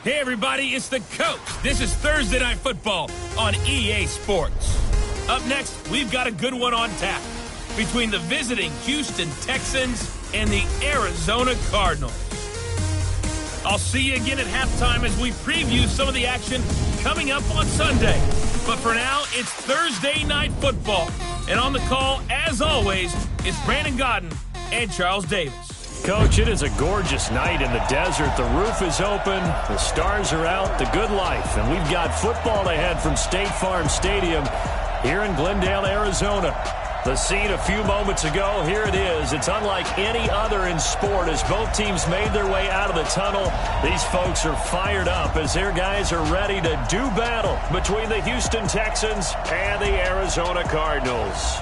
Hey, everybody, it's the Coach. This is Thursday Night Football on EA Sports. Up next, we've got a good one on tap between the visiting Houston Texans and the Arizona Cardinals. I'll see you again at halftime as we preview some of the action coming up on Sunday. But for now, it's Thursday Night Football. And on the call, as always, it's Brandon Godden and Charles Davis. Coach, it is a gorgeous night in the desert. The roof is open, the stars are out, the good life. And we've got football ahead from State Farm Stadium here in Glendale, Arizona. The scene a few moments ago, here it is. It's unlike any other in sport as both teams made their way out of the tunnel. These folks are fired up as their guys are ready to do battle between the Houston Texans and the Arizona Cardinals.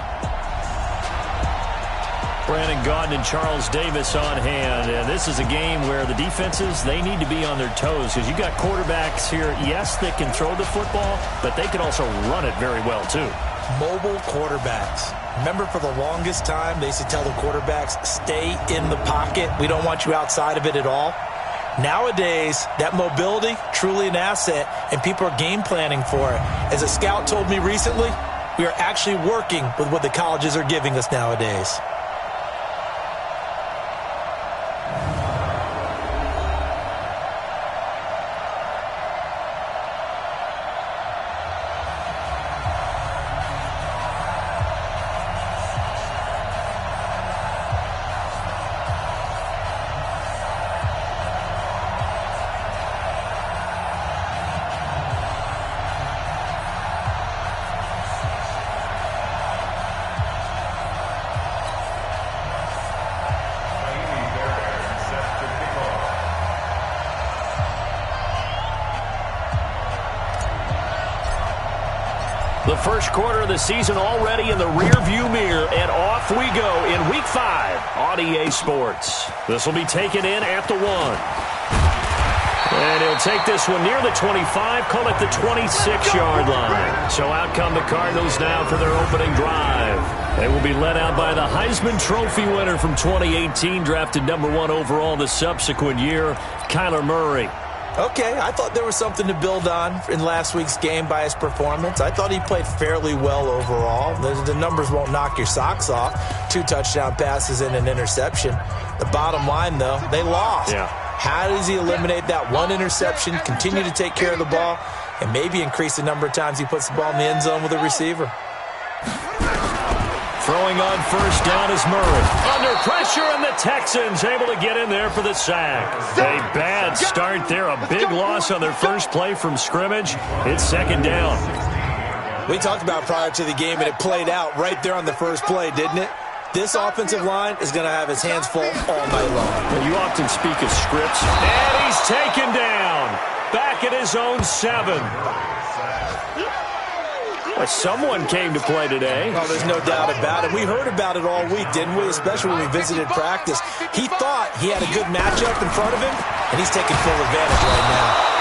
Brandon Gaudin and Charles Davis on hand. And this is a game where the defenses, they need to be on their toes because you got quarterbacks here, yes, that can throw the football, but they can also run it very well, too. Mobile quarterbacks. Remember, for the longest time, they used to tell the quarterbacks, stay in the pocket. We don't want you outside of it at all. Nowadays, that mobility, truly an asset, and people are game planning for it. As a scout told me recently, we are actually working with what the colleges are giving us nowadays. The first quarter of the season already in the rearview mirror, and off we go in Week 5 on EA Sports. This will be taken in at the 1. And he'll take this one near the 25, call it the 26-yard line. So out come the Cardinals now for their opening drive. They will be led out by the Heisman Trophy winner from 2018, drafted number 1 overall the subsequent year, Kyler Murray. Okay, I thought there was something to build on in last week's game by his performance. I thought he played fairly well overall. The numbers won't knock your socks off. 2 touchdown passes and an interception. The bottom line, though, they lost. Yeah. How does he eliminate that one interception, continue to take care of the ball, and maybe increase the number of times he puts the ball in the end zone with a receiver? Throwing on first down is Murray. Under pressure, and the Texans able to get in there for the sack. A bad start there. A big loss on their first play from scrimmage. It's second down. We talked about prior to the game, and it played out right there on the first play, didn't it? This offensive line is going to have his hands full all night long. Well, you often speak of scripts. And he's taken down. Back at his own 7. Well, someone came to play today. Oh, there's no doubt about it. We heard about it all week, didn't we? Especially when we visited practice. He thought he had a good matchup in front of him, and he's taking full advantage right now.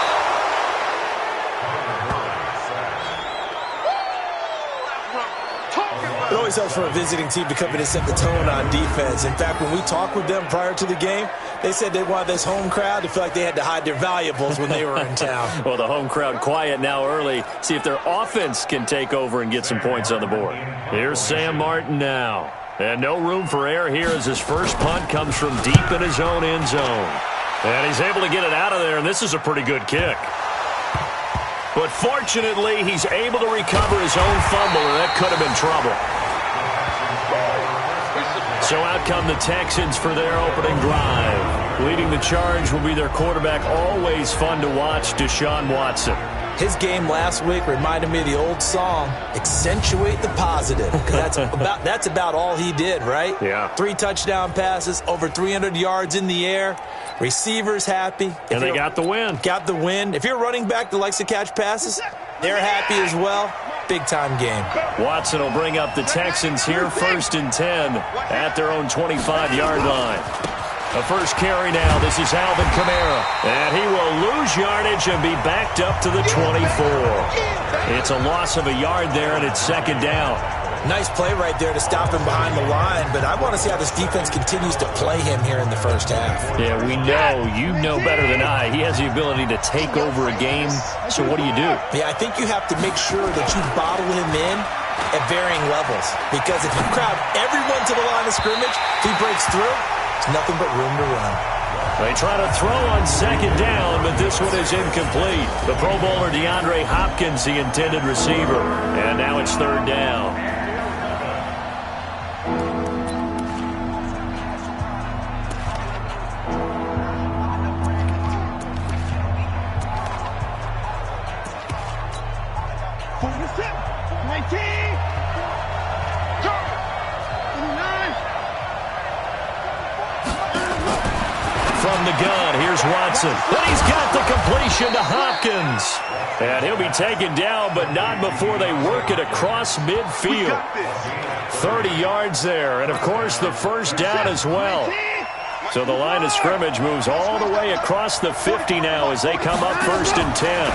It always helps for a visiting team to come in and set the tone on defense. In fact, when we talked with them prior to the game, they said they wanted this home crowd to feel like they had to hide their valuables when they were in town. Well, the home crowd quiet now early. See if their offense can take over and get some points on the board. Here's Sam Martin now. And no room for error here as his first punt comes from deep in his own end zone. And he's able to get it out of there, and this is a pretty good kick. But fortunately, he's able to recover his own fumble, and that could have been trouble. So out come the Texans for their opening drive. Leading the charge will be their quarterback, always fun to watch, Deshaun Watson. His game last week reminded me of the old song, Accentuate the Positive. That's about all he did, right? Yeah. 3 touchdown passes, over 300 yards in the air. Receivers happy. And they got the win. Got the win. If you're a running back that likes to catch passes, they're happy as well. Big-time game. Watson will bring up the Texans here, 1st and 10 at their own 25-yard line. The first carry now. This is Alvin Kamara. And he will lose yardage and be backed up to the 24. It's a loss of a yard there, and it's second down. Nice play right there to stop him behind the line, but I want to see how this defense continues to play him here in the first half. Yeah, we know. You know better than I. guy. He has the ability to take over a game. So what do? Yeah, I think you have to make sure that you bottle him in at varying levels. Because if you crowd everyone to the line of scrimmage, if he breaks through, there's nothing but room to run. They try to throw on second down, but this one is incomplete. The Pro Bowler DeAndre Hopkins, the intended receiver. And now it's third down. From the gun, here's Watson. And he's got the completion to Hopkins. And he'll be taken down, but not before they work it across midfield. 30 yards there, and of course the first down as well. So the line of scrimmage moves all the way across the 50 now as they come up 1st and 10.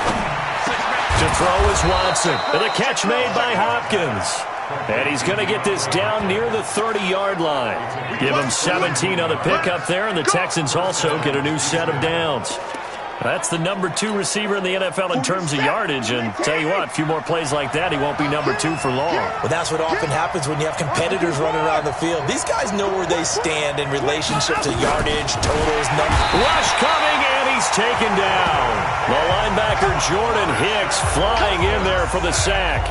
To throw is Watson. And the catch made by Hopkins. And he's going to get this down near the 30-yard line. Give him 17 on the pickup there, and the Texans also get a new set of downs. That's the number 2 receiver in the NFL in terms of yardage, and tell you what, a few more plays like that, he won't be number 2 for long. Well, that's what often happens when you have competitors running around the field. These guys know where they stand in relationship to yardage, totals, numbers. Rush coming, and he's taken down. The linebacker Jordan Hicks flying in there for the sack.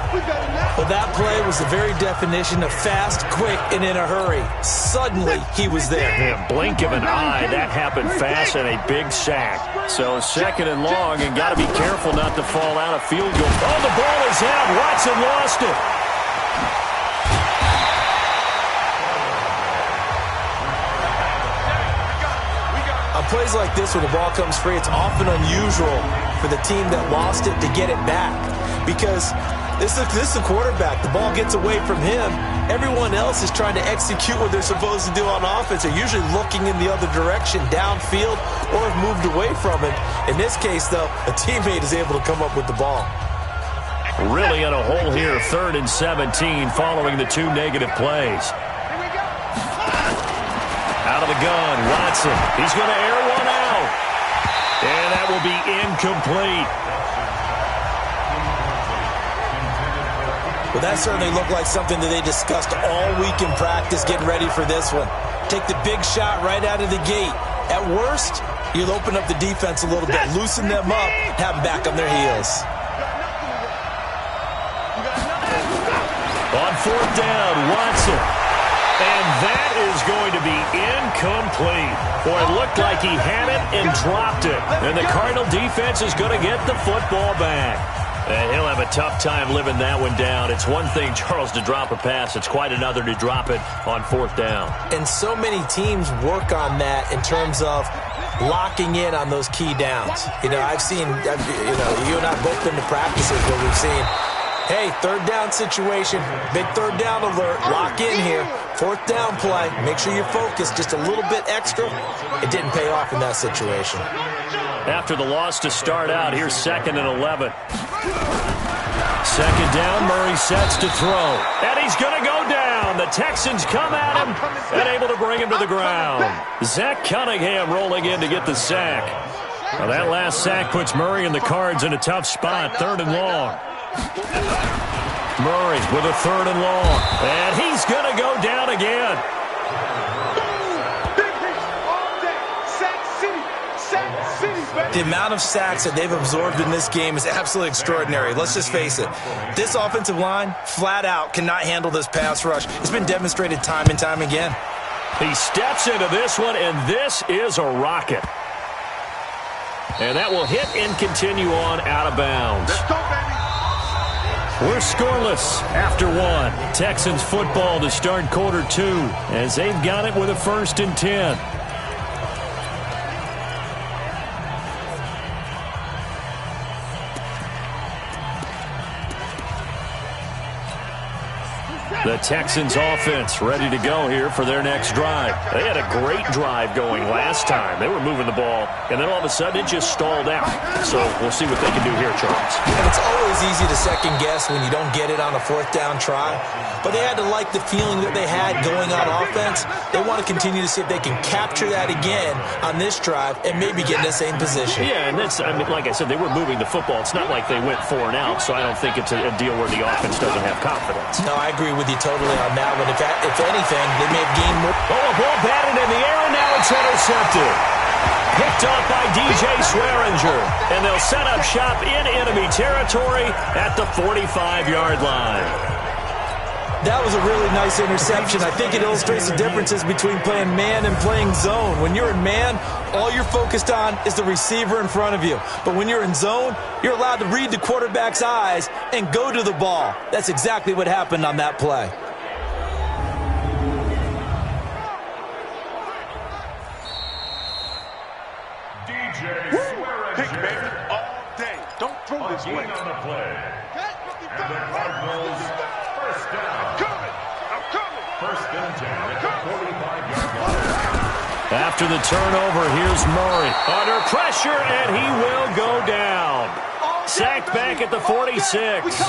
Well, that play was the very definition of fast, quick, and in a hurry. Suddenly, he was there. In a blink of an eye, that happened fast and a big sack. So second and long, and got to be careful not to fall out of field goal. Oh, the ball is out. Watson lost it. On plays like this, when the ball comes free, it's often unusual for the team that lost it to get it back. Because this is the quarterback. The ball gets away from him. Everyone else is trying to execute what they're supposed to do on offense. They're usually looking in the other direction, downfield, or have moved away from it. In this case, though, a teammate is able to come up with the ball. Really in a hole here, 3rd and 17, following the 2 negative plays. Out of the gun, Watson. He's going to air one out. And that will be incomplete. Well, that certainly looked like something that they discussed all week in practice getting ready for this one. Take the big shot right out of the gate. At worst, you'll open up the defense a little bit, loosen them up, have them back on their heels. On 4th down, Watson. And that is going to be incomplete. Boy, it looked like he had it and dropped it. And the Cardinal defense is going to get the football back. And he'll have a tough time living that one down. It's one thing, Charles, to drop a pass. It's quite another to drop it on 4th down. And so many teams work on that in terms of locking in on those key downs. I've seen, you and I have both been to practices where we've seen, hey, 3rd down situation, big 3rd down alert, lock in here, 4th down play, make sure you're focused just a little bit extra. It didn't pay off in that situation. After the loss to start out, here's 2nd and 11. 2nd down, Murray sets to throw. And he's going to go down. The Texans come at him and able to bring him to the ground. Zach Cunningham rolling in to get the sack. Well, that last sack puts Murray and the Cards in a tough spot, 3rd and long. Murray with a 3rd and long. And he's going to go down again. The amount of sacks that they've absorbed in this game is absolutely extraordinary. Let's just face it. This offensive line, flat out, cannot handle this pass rush. It's been demonstrated time and time again. He steps into this one, and this is a rocket. And that will hit and continue on out of bounds. Let's go, baby. We're scoreless after 1. Texans football to start quarter 2 as they've got it with a 1st and 10. The Texans offense ready to go here for their next drive. They had a great drive going last time. They were moving the ball, and then all of a sudden it just stalled out. So we'll see what they can do here, Charles. And it's always easy to second guess when you don't get it on a fourth down try. But they had to like the feeling that they had going on offense. They want to continue to see if they can capture that again on this drive and maybe get in the same position. Yeah, and that's, I mean, like I said, they were moving the football. It's not like they went 4 and out, so I don't think it's a deal where the offense doesn't have confidence. No, I agree with you totally on that one. If anything, they may have gained more. Oh, a ball batted in the air, and now it's intercepted. Picked off by DJ Swearinger, and they'll set up shop in enemy territory at the 45-yard line. That was a really nice interception. I think it illustrates the differences between playing man and playing zone. When you're in man, all you're focused on is the receiver in front of you. But when you're in zone, you're allowed to read the quarterback's eyes and go to the ball. That's exactly what happened on that play. DJ Swearinger all day. Don't throw this way. On the play. And the Cardinals first down. I'm coming. First and 10 at the 45-yard line. After the turnover, here's Murray. Under pressure, and he will go down. Sacked back at the 46.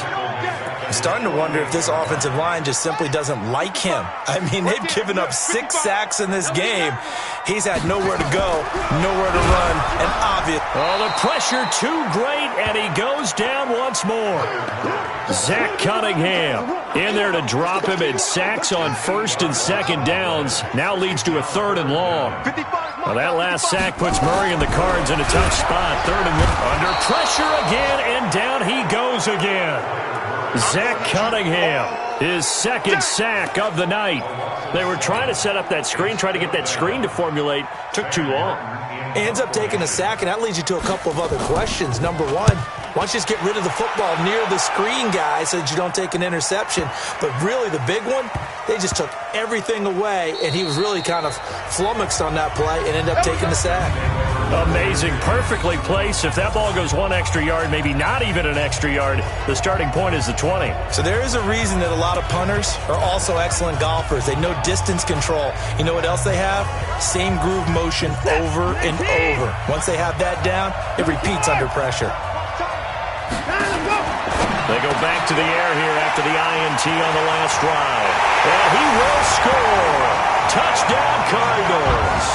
I'm starting to wonder if this offensive line just simply doesn't like him. I mean, they've given up 6 sacks in this game. He's had nowhere to go, nowhere to run, and obvious. Oh, the pressure too great, and he goes down once more. Zach Cunningham in there to drop him in sacks on first and second downs. Now leads to a 3rd and long. Well, that last sack puts Murray and the Cards in a tough spot. 3rd and 1. Under pressure again, and down he goes again. Zach Cunningham, his 2nd sack of the night. They were trying to set up that screen, trying to get that screen to formulate. Took too long. He ends up taking a sack, and that leads you to a couple of other questions. Number one, why don't you just get rid of the football near the screen guy so that you don't take an interception? But really the big one, they just took everything away, and he was really kind of flummoxed on that play and ended up taking the sack. Amazing. Perfectly placed. If that ball goes 1 extra yard, maybe not even an extra yard, the starting point is the 20. So there is a reason that a lot of punters are also excellent golfers. They know distance control. You know what else they have? Same groove motion over and over. Once they have that down, it repeats under pressure. They go back to the air here after the INT on the last drive. And he will score. Touchdown, Cardinals.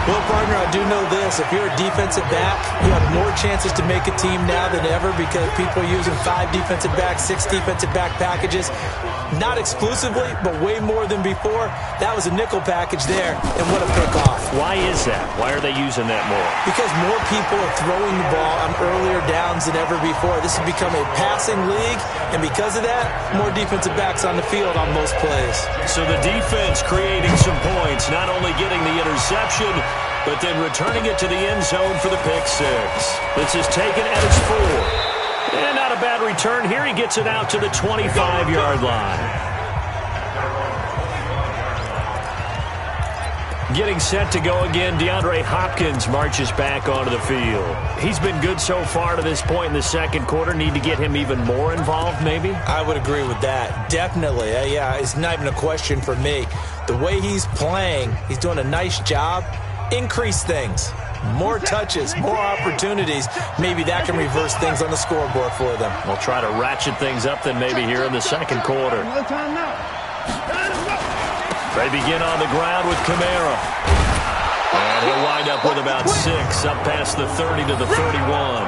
Well, partner, I do know this. If you're a defensive back, you have more chances to make a team now than ever because people are using 5 defensive backs, 6 defensive back packages. Not exclusively, but way more than before. That was a nickel package there, and what a pick-off. Why is that? Why are they using that more? Because more people are throwing the ball on earlier downs than ever before. This has become a passing league, and because of that, more defensive backs on the field on most plays. So the defense creating some points, not only getting the interception, but then returning it to the end zone for the pick 6. This is taken at its 4. And not a bad return here. He gets it out to the 25-yard line. Getting set to go again, DeAndre Hopkins marches back onto the field. He's been good so far to this point in the second quarter. Need to get him even more involved, maybe? I would agree with that. Definitely. Yeah, it's not even a question for me. The way he's playing, he's doing a nice job. Increase things. More touches, more opportunities. Maybe that can reverse things on the scoreboard for them. We'll try to ratchet things up then maybe here in the second quarter. They begin on the ground with Kamara. And he'll wind up with about 6, up past the 30 to the 31.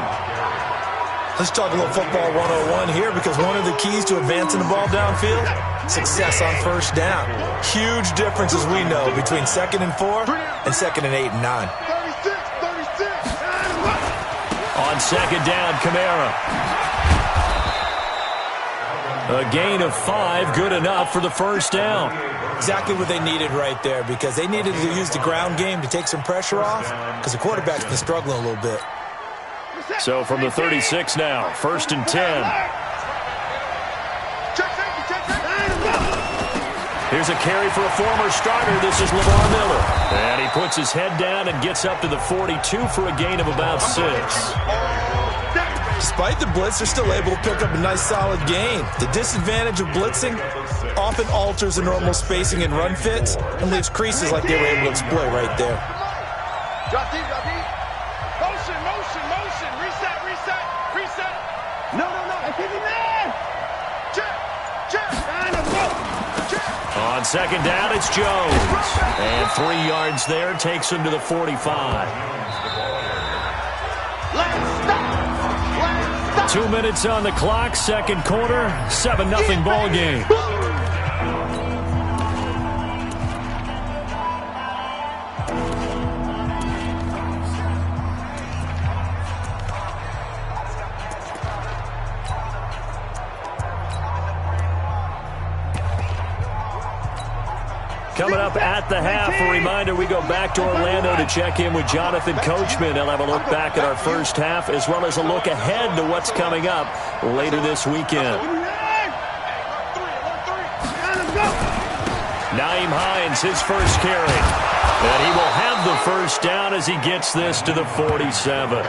Let's talk a little football 101 here because one of the keys to advancing the ball downfield, success on first down. Huge difference, as we know, between 2nd and 4 and 2nd and 8 and 9. On second down, Kamara. A gain of 5, good enough for the first down. Exactly what they needed right there because they needed to use the ground game to take some pressure off because the quarterback's been struggling a little bit. So from the 36 now, 1st and 10. Here's a carry for a former starter. This is Lamar Miller. And he puts his head down and gets up to the 42 for a gain of about 6. Despite the blitz, they're still able to pick up a nice solid gain. The disadvantage of blitzing often alters the normal spacing and run fits and leaves creases like they were able to exploit right there. Drop deep, drop deep. Motion, motion, motion. Reset, reset, reset. No. Keep him there. Check. On second down, it's Jones. And 3 yards there takes him to the 45. 2 minutes on the clock, second quarter, 7-0 ball game. Coming up at the half, a reminder, we go back to Orlando to check in with Jonathan Coachman. He'll have a look back at our first half as well as a look ahead to what's coming up later this weekend. Nyheim Hines, his first carry. And he will have the first down as he gets this to the 47.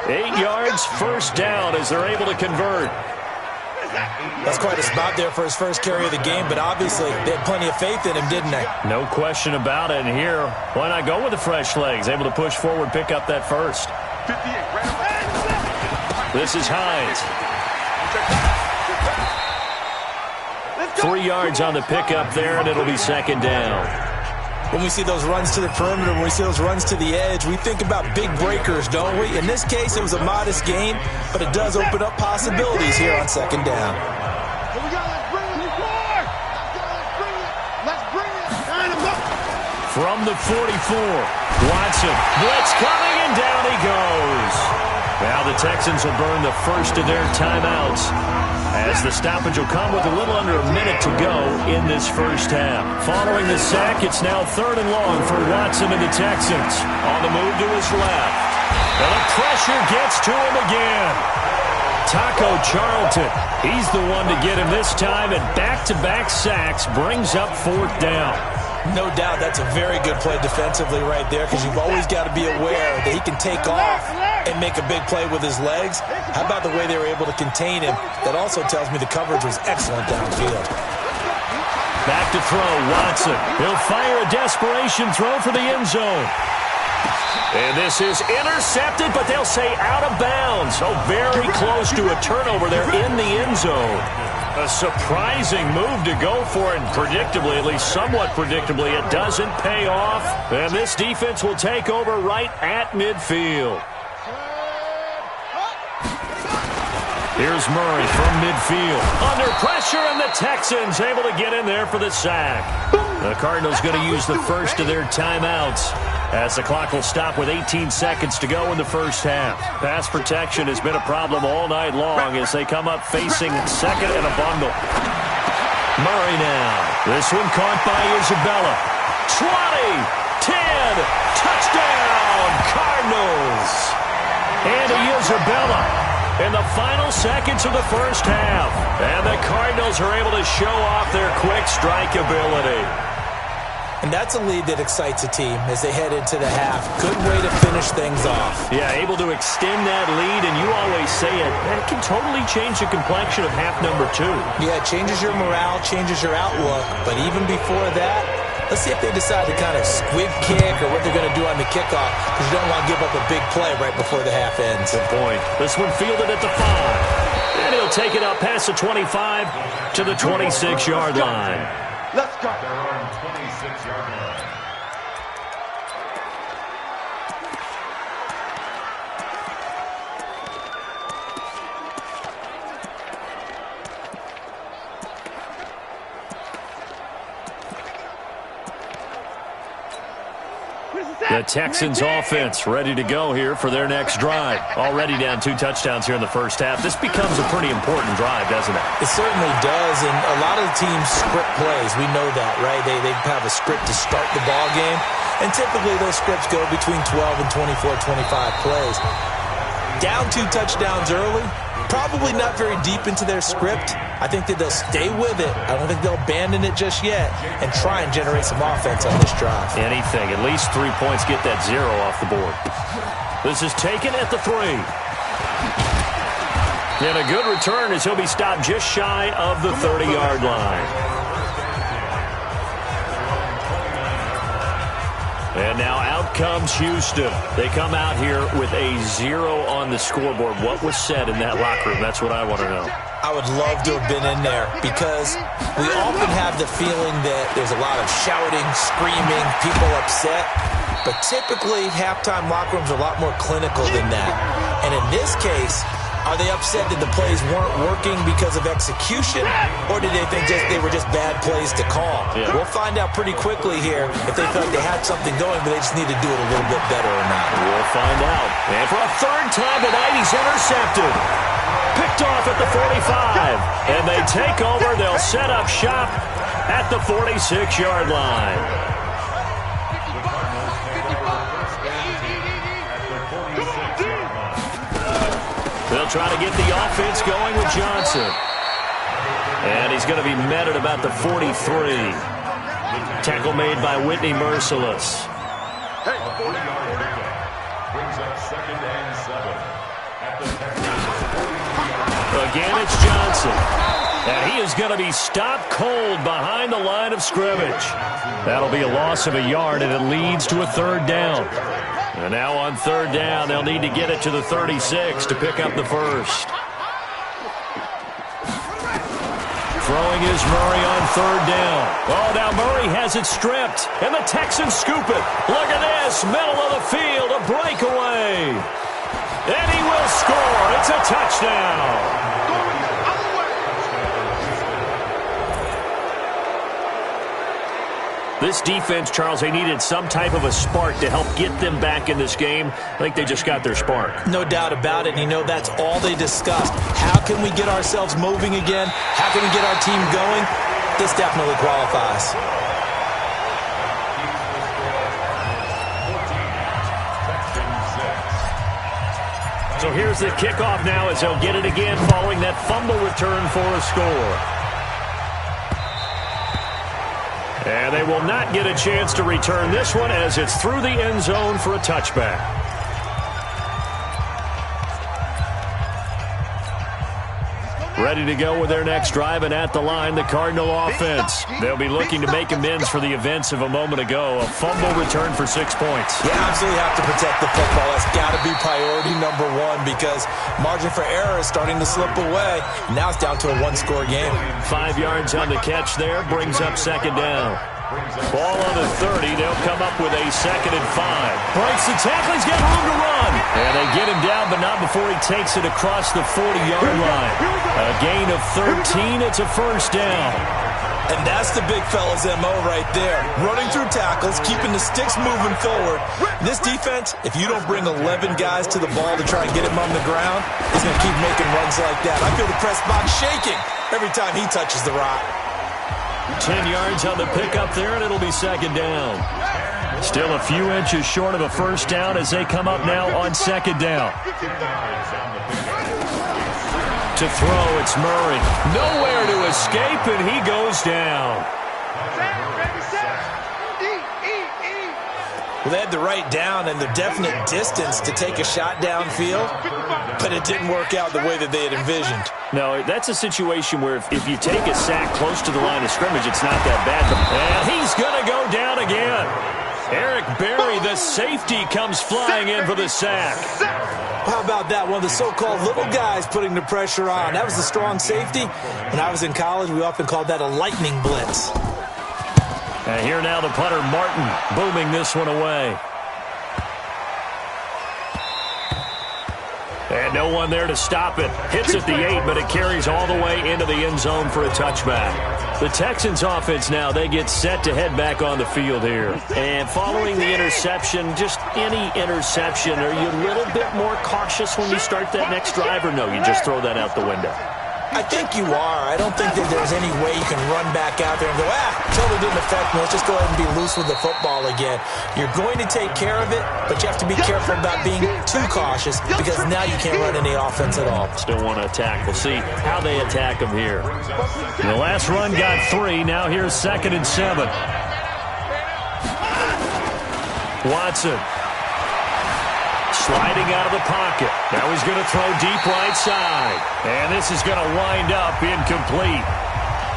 8 yards, first down as they're able to convert. That's quite a spot there for his first carry of the game, but obviously they had plenty of faith in him, didn't they? No question about it. And here, why not go with the fresh legs? Able to push forward, pick up that first. 58. This is Hines. 3 yards on the pickup there, and it'll be second down. When we see those runs to the perimeter, when we see those runs to the edge, we think about big breakers, don't we? In this case, it was a modest gain, but it does open up possibilities here on second down. Here we go, let's bring it. Let's bring it. From the 44, Watson. Blitz coming, and down he goes. Now the Texans will burn the first of their timeouts as the stoppage will come with a little under a minute to go in this first half. Following the sack, it's now 3rd and long for Watson and the Texans. On the move to his left. And the pressure gets to him again. Taco Charlton, he's the one to get him this time, and back-to-back sacks brings up 4th down. No doubt that's a very good play defensively right there, because you've always got to be aware that he can take off and make a big play with his legs. How about the way they were able to contain him? That also tells me the coverage was excellent downfield. Back to throw, Watson. He'll fire a desperation throw for the end zone. And this is intercepted, but they'll say out of bounds. So very close to a turnover there in the end zone. A surprising move to go for it, and predictably, at least somewhat predictably, it doesn't pay off. And this defense will take over right at midfield. Here's Murray from midfield. Under pressure, and the Texans able to get in there for the sack. The Cardinals going to use the first of their timeouts as the clock will stop with 18 seconds to go in the first half. Pass protection has been a problem all night long as they come up facing second and a bundle. Murray now. This one caught by Isabella. 20, 10, touchdown, Cardinals. And Isabella in the final seconds of the first half. And the Cardinals are able to show off their quick strike ability. And that's a lead that excites a team as they head into the half. Good way to finish things off. Yeah, able to extend that lead, and you always say it, that can totally change the complexion of half number 2. Yeah, it changes your morale, changes your outlook. But even before that, let's see if they decide to kind of squib kick or what they're going to do on the kickoff, because you don't want to give up a big play right before the half ends. Good point. This one fielded at the 5. And he'll take it up past the 25 to the 26-yard line. Let's go. They're on 26-yard line. The Texans offense ready to go here for their next drive. Already down 2 touchdowns here in the first half. This becomes a pretty important drive, doesn't it? It certainly does, and a lot of the teams script plays. We know that, right? They have a script to start the ball game, and typically those scripts go between 12 and 24, 25 plays. Down 2 touchdowns early, probably not very deep into their script. I think that they'll stay with it. I don't think they'll abandon it just yet and try and generate some offense on this drive. Anything. At least 3 points, get that 0 off the board. This is taken at the 3. And a good return as he'll be stopped just shy of the 30-yard line. And now out comes Houston. They come out here with a 0 on the scoreboard. What was said in that locker room? That's what I want to know. I would love to have been in there because we often have the feeling that there's a lot of shouting, screaming, people upset. But typically, halftime locker rooms are a lot more clinical than that. And in this case, are they upset that the plays weren't working because of execution, or did they think they were just bad plays to call? Yeah. We'll find out pretty quickly here if they felt like they had something going, but they just need to do it a little bit better or not. We'll find out. And for a third time tonight, he's intercepted. Picked off at the 45. And they take over. They'll set up shop at the 46-yard line. They'll try to get the offense going with Johnson. And he's going to be met at about the 43. Tackle made by Whitney Merciless. Again, it's Johnson. And he is going to be stopped cold behind the line of scrimmage. That'll be a loss of a yard, and it leads to a third down. And now on third down, they'll need to get it to the 36 to pick up the first. Throwing is Murray on third down. Oh, now Murray has it stripped, and the Texans scoop it. Look at this, middle of the field, a breakaway. And he will score. It's a touchdown. This defense, Charles, they needed some type of a spark to help get them back in this game. I think they just got their spark. No doubt about it. And you know, that's all they discussed. How can we get ourselves moving again? How can we get our team going? This definitely qualifies. So here's the kickoff now as they'll get it again following that fumble return for a score. And they will not get a chance to return this one as it's through the end zone for a touchback. Ready to go with their next drive, and at the line, the Cardinal offense. They'll be looking to make amends for the events of a moment ago. A fumble return for 6 points. You absolutely have to protect the football. That's got to be priority number one because margin for error is starting to slip away. Now it's down to a one-score game. 5 yards on the catch there, brings up second down. Ball on the 30. They'll come up with a 2nd and 5. Breaks the tackle. He's got room to run. And they get him down, but not before he takes it across the 40-yard line. A gain of 13. It's a first down. And that's the big fella's MO right there. Running through tackles, keeping the sticks moving forward. This defense, if you don't bring 11 guys to the ball to try and get him on the ground, he's going to keep making runs like that. I feel the press box shaking every time he touches the rock. 10 yards on the pickup there, and it'll be second down. Still a few inches short of a first down as they come up now on second down. To throw, it's Murray. Nowhere to escape, and he goes down. Well, they had the right down and the definite distance to take a shot downfield, but it didn't work out the way that they had envisioned. No, that's a situation where if you take a sack close to the line of scrimmage, it's not that bad. And he's going to go down again. Eric Berry, the safety, comes flying in for the sack. How about that? One of the so-called little guys putting the pressure on. That was the strong safety. When I was in college, we often called that a lightning blitz. And here now the punter, Martin, booming this one away. And no one there to stop it. Hits at the 8, but it carries all the way into the end zone for a touchback. The Texans offense now, they get set to head back on the field here. And following the interception, just any interception, are you a little bit more cautious when you start that next drive, or no, you just throw that out the window? I think you are. I don't think that there's any way you can run back out there and go, totally didn't affect me. Let's just go ahead and be loose with the football again. You're going to take care of it, but you have to be careful about being too cautious because now you can't run any offense at all. Still want to attack. We'll see how they attack them here. The last run got 3. Now here's 2nd and 7. Watson sliding out of the pocket. Now he's going to throw deep right side. And this is going to wind up incomplete.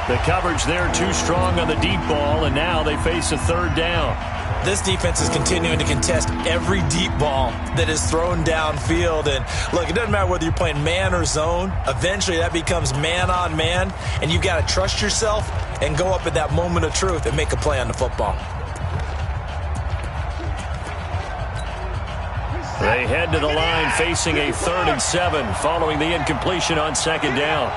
The coverage there too strong on the deep ball, and now they face a third down. This defense is continuing to contest every deep ball that is thrown downfield. And look, it doesn't matter whether you're playing man or zone. Eventually that becomes man on man, and you've got to trust yourself and go up at that moment of truth and make a play on the football. They head to the line facing a 3rd and 7 following the incompletion on 2nd down.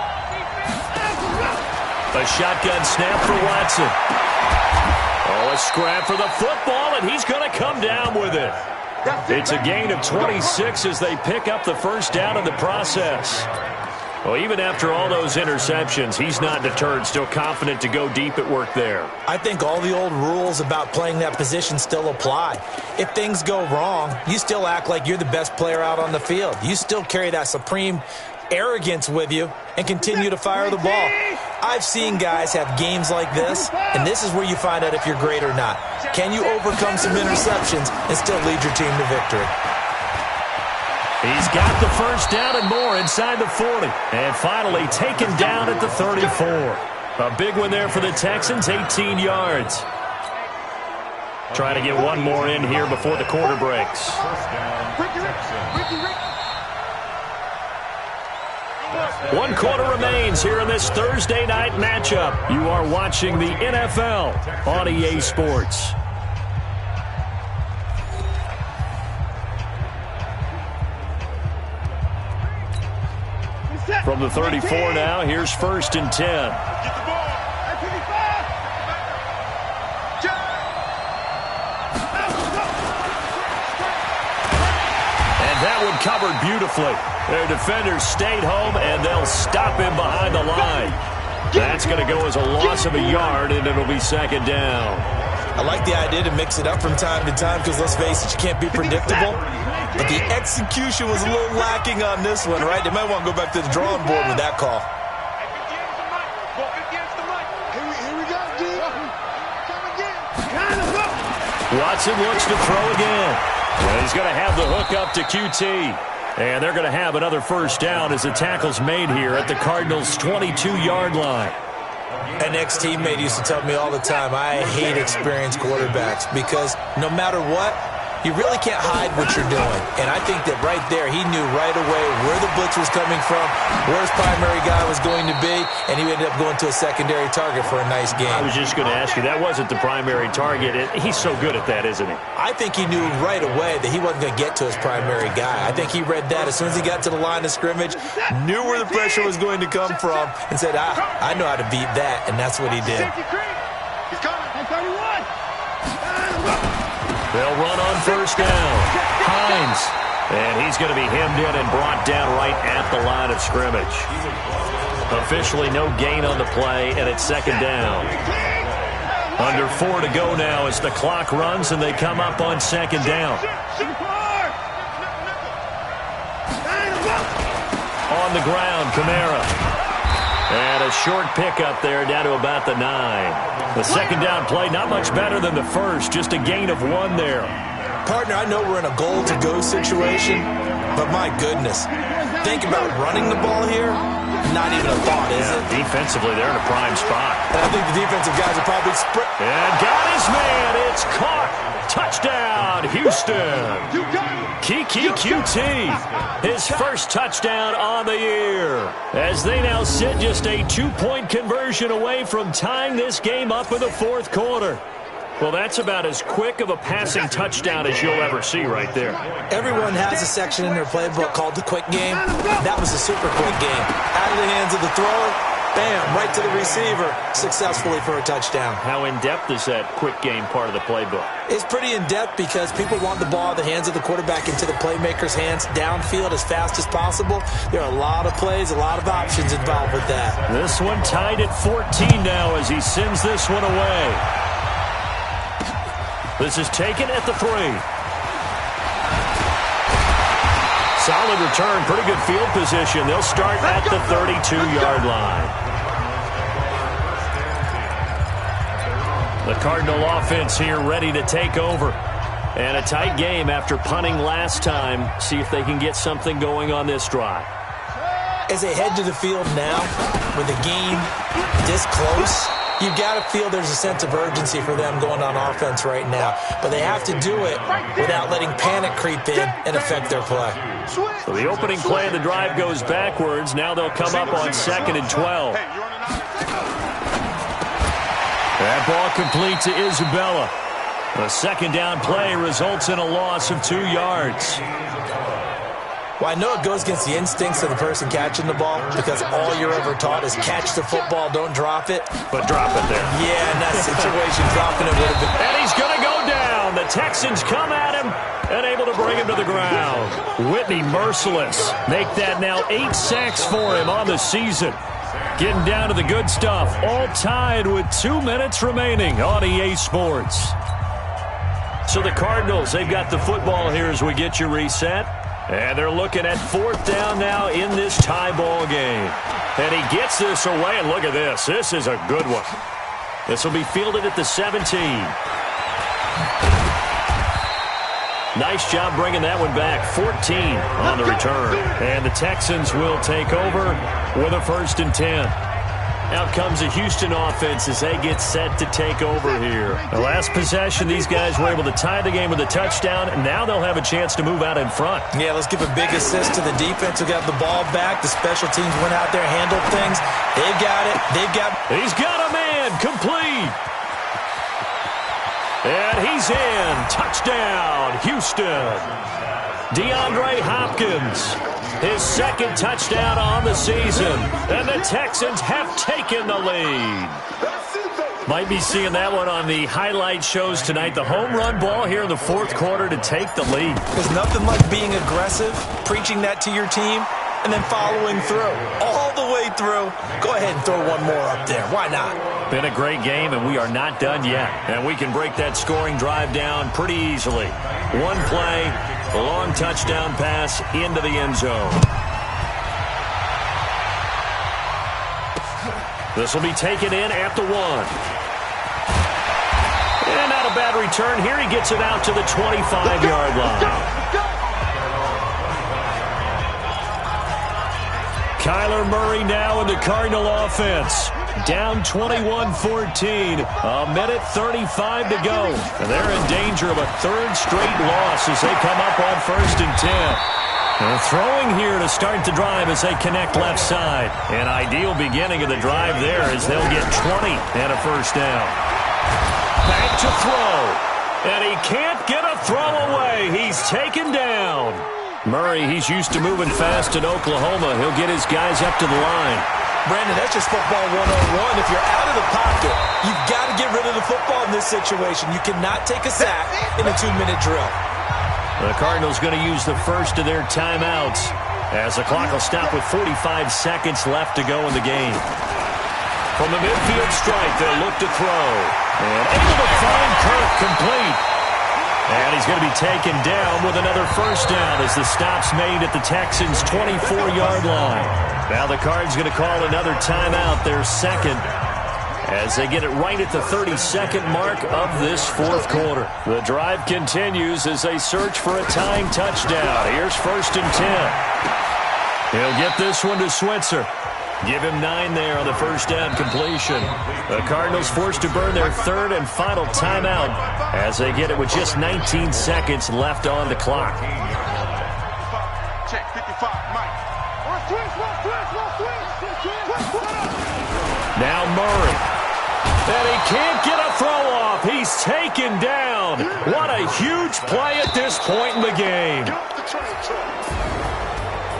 A shotgun snap for Watson. Oh, a scrap for the football, and he's going to come down with it. It's a gain of 26 as they pick up the first down in the process. Well, even after all those interceptions, he's not deterred, still confident to go deep at work there. I think all the old rules about playing that position still apply. If things go wrong, you still act like you're the best player out on the field. You still carry that supreme arrogance with you and continue to fire the ball. I've seen guys have games like this, and this is where you find out if you're great or not. Can you overcome some interceptions and still lead your team to victory? He's got the first down and more inside the 40. And finally taken down at the 34. A big one there for the Texans, 18 yards. Trying to get one more in here before the quarter breaks. One quarter remains here in this Thursday night matchup. You are watching the NFL on EA Sports. From the 34 now, here's 1st and 10. And that one covered beautifully. Their defenders stayed home, and they'll stop him behind the line. That's going to go as a loss of a yard, and it'll be 2nd down. I like the idea to mix it up from time to time because, let's face it, you can't be predictable. But the execution was a little lacking on this one, right? They might want to go back to the drawing board with that call. Watson looks to throw again. And he's going to have the hook up to QT. And they're going to have another first down as the tackle's made here at the Cardinals' 22-yard line. An ex-teammate used to tell me all the time, I hate experienced quarterbacks because no matter what, you really can't hide what you're doing. And I think that right there, he knew right away where the blitz was coming from, where his primary guy was going to be, and he ended up going to a secondary target for a nice game. I was just going to ask you, that wasn't the primary target. He's so good at that, isn't he? I think he knew right away that he wasn't going to get to his primary guy. I think he read that as soon as he got to the line of scrimmage, knew where the pressure was going to come from, and said, I know how to beat that, and that's what he did. He's coming. 31. They'll run on first down. Hines. And he's going to be hemmed in and brought down right at the line of scrimmage. Officially no gain on the play, and it's 2nd down. Under 4 to go now as the clock runs, and they come up on 2nd down. On the ground, Kamara. And a short pickup there down to about the 9. The 2nd down play, not much better than the first, just a gain of 1 there. Partner, I know we're in a goal-to-go situation, but my goodness, think about running the ball here. Not even a thought, is it? Defensively, they're in a prime spot. And I think the defensive guys are probably and got his man. It's caught. Touchdown, Houston. Kiki QT, his first touchdown on the year. As they now sit just a 2-point conversion away from tying this game up in the 4th quarter. Well, that's about as quick of a passing touchdown as you'll ever see right there. Everyone has a section in their playbook called the quick game. That was a super quick game. Out of the hands of the thrower, bam, right to the receiver, successfully for a touchdown. How in-depth is that quick game part of the playbook? It's pretty in-depth because people want the ball in the hands of the quarterback into the playmaker's hands downfield as fast as possible. There are a lot of plays, a lot of options involved with that. This one tied at 14 now as he sends this one away. This is taken at the 3. Solid return, pretty good field position. They'll start at the 32-yard line. The Cardinal offense here ready to take over. And a tight game after punting last time. See if they can get something going on this drive. As they head to the field now, with the game this close, you've got to feel there's a sense of urgency for them going on offense right now. But they have to do it without letting panic creep in and affect their play. So the opening play of the drive goes backwards. Now they'll come up on 2nd and 12. That ball complete to Isabella. The second down play results in a loss of 2 yards. Well, I know it goes against the instincts of the person catching the ball because all you're ever taught is catch the football, don't drop it. But drop it there. Yeah, in that situation, dropping it would have been... And he's going to go down. The Texans come at him and able to bring him to the ground. Whitney merciless. Make that now 8 sacks for him on the season. Getting down to the good stuff. All tied with 2 minutes remaining on EA Sports. So the Cardinals, they've got the football here as we get you reset. And they're looking at 4th down now in this tie ball game. And he gets this away, and look at this. This is a good one. This will be fielded at the 17. Nice job bringing that one back. 14 on the return. And the Texans will take over with a 1st and 10. Out comes the Houston offense as they get set to take over here. The last possession, these guys were able to tie the game with a touchdown, and now they'll have a chance to move out in front. Yeah, let's give a big assist to the defense who got the ball back. The special teams went out there, handled things. They've got it. He's got a man. Complete. And he's in. Touchdown, Houston. DeAndre Hopkins. His 2nd touchdown on the season. And the Texans have taken the lead. Might be seeing that one on the highlight shows tonight. The home run ball here in the 4th quarter to take the lead. There's nothing like being aggressive, preaching that to your team, and then following through. All the way through. Go ahead and throw one more up there. Why not? Been a great game, and we are not done yet. And we can break that scoring drive down pretty easily. One play, a long touchdown pass into the end zone. This will be taken in at the 1. And not a bad return here. He gets it out to the 25-yard line. Kyler Murray now in the Cardinal offense. Down 21-14. A minute 35 to go. And they're in danger of a 3rd straight loss as they come up on 1st and 10. They're throwing here to start the drive as they connect left side. An ideal beginning of the drive there as they'll get 20 and a 1st down. Back to throw. And he can't get a throw away. He's taken down. Murray, he's used to moving fast in Oklahoma. He'll get his guys up to the line. Brandon, that's just football 101. If you're out of the pocket, you've got to get rid of the football in this situation. You cannot take a sack in a 2-minute drill. The Cardinals going to use the first of their timeouts as the clock will stop with 45 seconds left to go in the game. From the midfield stripe, they'll look to throw. And able to find Kirk complete. And he's going to be taken down with another 1st down as the stop's made at the Texans' 24-yard line. Now the Cards going to call another timeout, their 2nd, as they get it right at the 32nd mark of this 4th quarter. The drive continues as they search for a tying touchdown. Here's 1st and 10. He'll get this one to Switzer. Give him 9 there on the 1st down completion. The Cardinals forced to burn their 3rd and final timeout as they get it with just 19 seconds left on the clock. Check 55, Mike. Now Murray. And he can't get a throw off. He's taken down. What a huge play at this point in the game.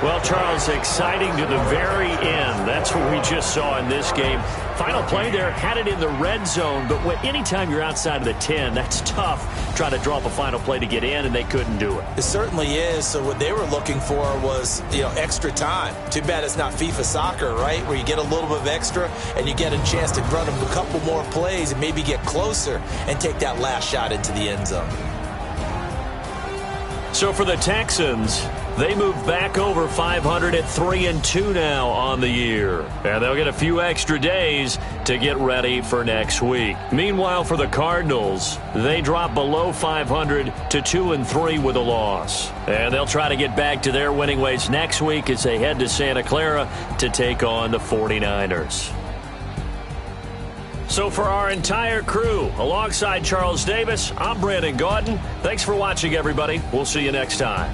Well, Charles, exciting to the very end. That's what we just saw in this game. Final play there, had it in the red zone, but anytime you're outside of the 10, that's tough. Trying to draw up a final play to get in, and they couldn't do it. It certainly is. So what they were looking for was, extra time. Too bad it's not FIFA soccer, right, where you get a little bit of extra and you get a chance to run a couple more plays and maybe get closer and take that last shot into the end zone. So for the Texans, they move back over 500 at 3-2 now on the year. And they'll get a few extra days to get ready for next week. Meanwhile, for the Cardinals, they drop below 500 to 2-3 with a loss. And they'll try to get back to their winning ways next week as they head to Santa Clara to take on the 49ers. So for our entire crew, alongside Charles Davis, I'm Brandon Gaudin. Thanks for watching, everybody. We'll see you next time.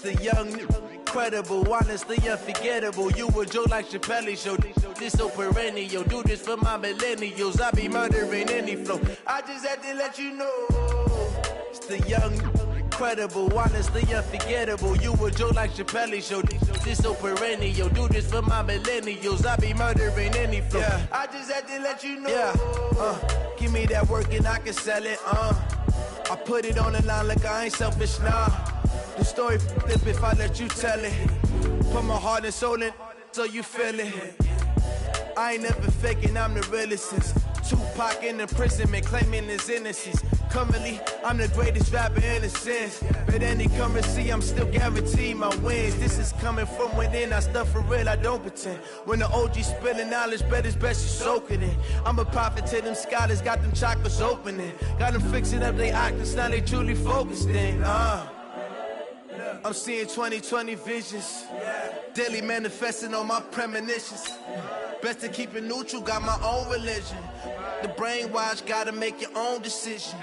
The young, incredible, honestly unforgettable. You a joke like Chappelle show. This so perennial. Do this for my millennials. I be murdering any flow. I just had to let you know. It's the young, incredible, honestly unforgettable. You a joke like Chappelle show. This so perennial. Do this for my millennials. I be murdering any flow. Yeah. I just had to let you know. Yeah. Give me that work and I can sell it. I put it on the line like I ain't selfish, nah. The story flip if I let you tell it. Put my heart and soul in so you feel it. I ain't never faking, I'm the realest since Tupac in imprisonment, claiming his innocence. Currently, I'm the greatest rapper in a sense. But any currency, I'm still guaranteed my wins. This is coming from within, I stuff for real, I don't pretend. When the OG spilling knowledge, bet it's best you soak it in. I'm a prophet to them scholars, got them chakras opening. Got them fixing up they octaves, now they truly focused in. I'm seeing 2020 visions. Daily manifesting on my premonitions. Best to keep it neutral, got my own religion. The brainwash, gotta make your own decision.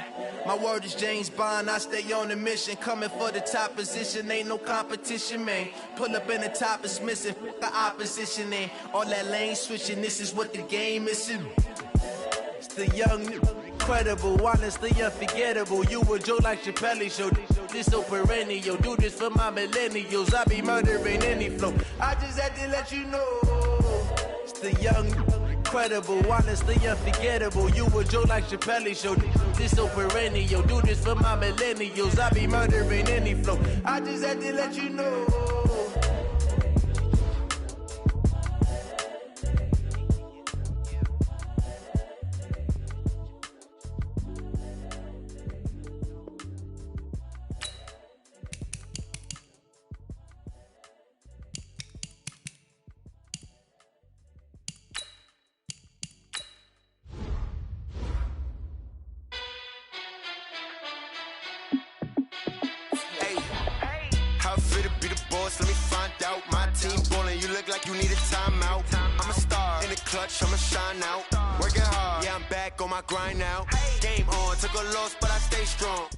My word is James Bond, I stay on a mission. Coming for the top position, ain't no competition, man. Pull up in the top, it's missing, the opposition, ain't all that lane switching, this is what the game is. It's the young, incredible, honestly unforgettable. You a joke like Chappelle show. This so perennial. Do this for my millennials. I be murdering any flow. I just had to let you know. It's the young, incredible, honestly unforgettable. You a joke like Chappelle show. This so perennial. Do this for my millennials. I be murdering any flow. I just had to let you know. Let me find out. My team ballin', you look like you need a timeout. I'm a star in the clutch, I'ma shine out. Working hard, yeah, I'm back on my grind now. Game on, took a loss, but I stay strong.